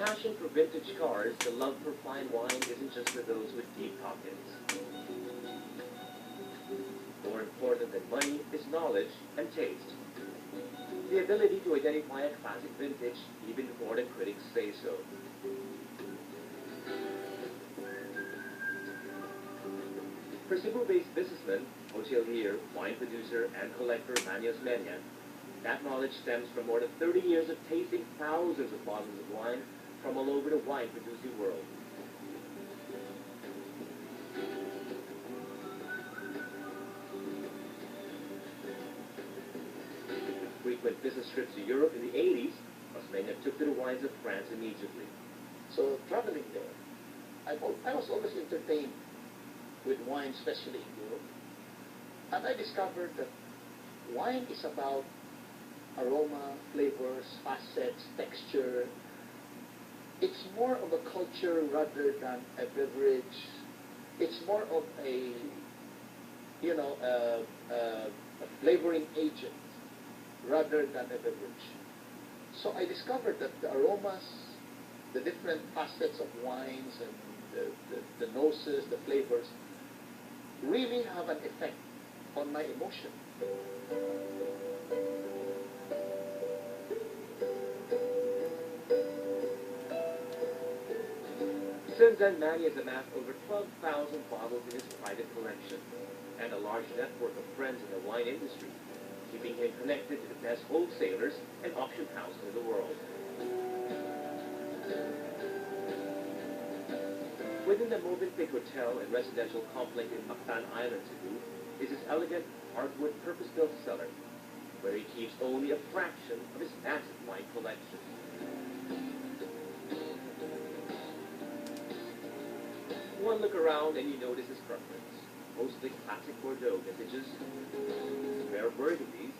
passion for vintage cars, the love for fine wine isn't just for those with deep pockets. More important than money is knowledge and taste. The ability to identify a classic vintage even before the critics say so. For Cebu-based businessman, hotelier, wine producer, and collector Manny O, that knowledge stems from more than 30 years of tasting thousands of bottles of wine from all over the wine-producing world. With frequent business trips to Europe in the 80s, Osmeña took to the wines of France immediately. So traveling there, I was always entertained with wine, especially in Europe. And I discovered that wine is about aroma, flavors, facets, texture. It's more of a culture rather than a beverage. It's more of a, a flavoring agent rather than a beverage. So I discovered that the aromas, the different facets of wines and the noses, the flavors, really have an effect on my emotion. Since then, Manny has amassed over 12,000 bottles in his private collection and a large network of friends in the wine industry, keeping him connected to the best wholesalers and auction houses in the world. Within the Movenpick Hotel and residential complex in Mactan Island, Cebu, is his elegant hardwood purpose-built cellar, where he keeps only a fraction of his massive wine collection. One look around and you notice his preference. Mostly classic Bordeaux vintages, rare Burgundies,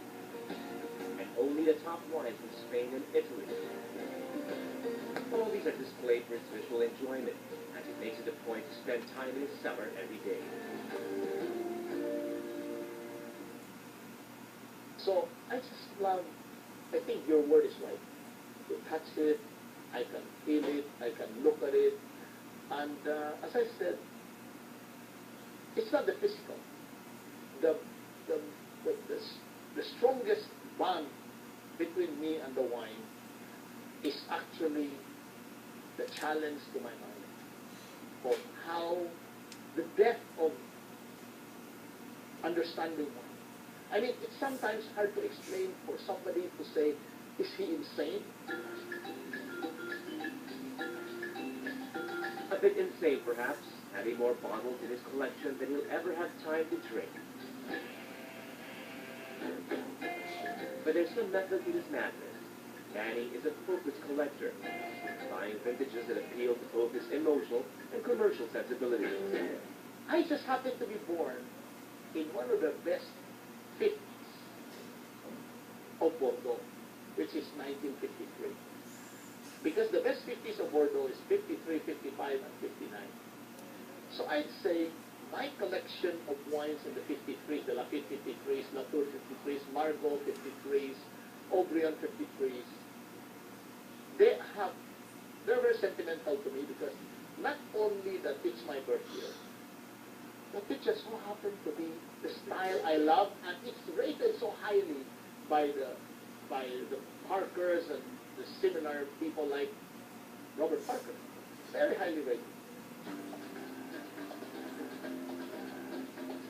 and only the top wines from Spain and Italy. All these are displayed for his visual enjoyment, as he makes it a point to spend time in his cellar every day. So I just love, I think your word is right. You touch it, I can feel it, I can look at it. And as I said, it's not the physical. The strongest bond between me and the wine is actually the challenge to my mind of how the depth of understanding wine. I mean, it's sometimes hard to explain for somebody to say, is he insane? A bit insane, perhaps, having more bottles in his collection than he'll ever have time to drink. But there's some method to his madness. Manny is a focused collector, buying vintages that appeal to both his emotional and commercial sensibilities. I just happened to be born in one of the best 50s of Bordeaux, which is 1953. Because the best 50s of Bordeaux is 53, 55, and 59. So I'd say my collection of wines in the 53s, the Lafite 53s, Latour 53s, Margaux 53s, Aubryon 53s, they're very sentimental to me because not only that it's my birth year, but it just so happened to be the style I love, and it's rated so highly by the Parkers and the similar people like Robert Parker. Very highly rated.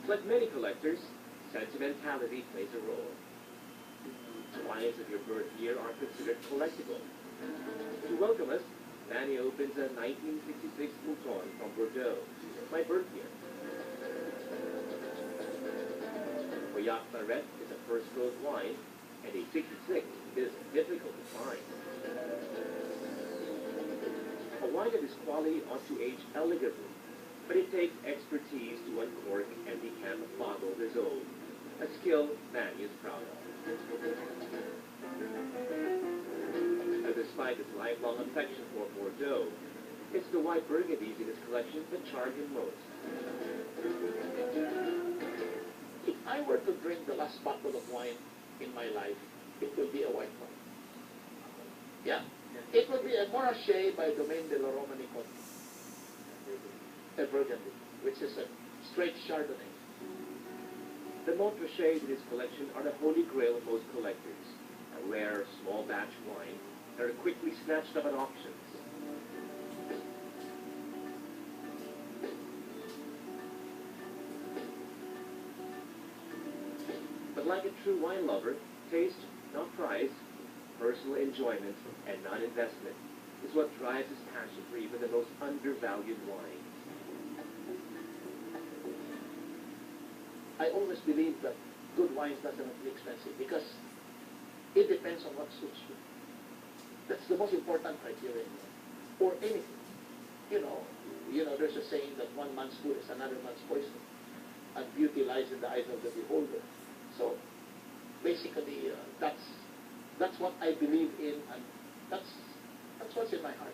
Like many collectors, sentimentality plays a role. Wines of your birth year are considered collectible. To welcome us, Manny opens a 1966 Mouton from Bordeaux, my birth year. Pauillac Claret is a first growth wine, and a 66 is difficult to find. A wine of this quality ought to age elegantly, but it takes expertise to uncork and decant a bottle this old, a skill Manny is proud of. And despite his lifelong affection for Bordeaux, it's the white Burgundies in his collection that charm him most. If I were to drink the last bottle of wine in my life, it will be a white wine. Yeah. It would be a Montrachet by Domaine de la Romani Conti, a Burgundy, which is a straight Chardonnay. The Montrachet in his collection are the holy grail of most collectors, a rare, small batch wine that are quickly snatched up at auctions. But like a true wine lover, taste, not price, personal enjoyment, and not investment is what drives his passion for even the most undervalued wine. I always believe that good wines doesn't have to be expensive because it depends on what suits you. That's the most important criteria. Or anything. There's a saying that one man's food is another man's poison, and beauty lies in the eyes of the beholder. So basically, that's what I believe in, and that's what's in my heart.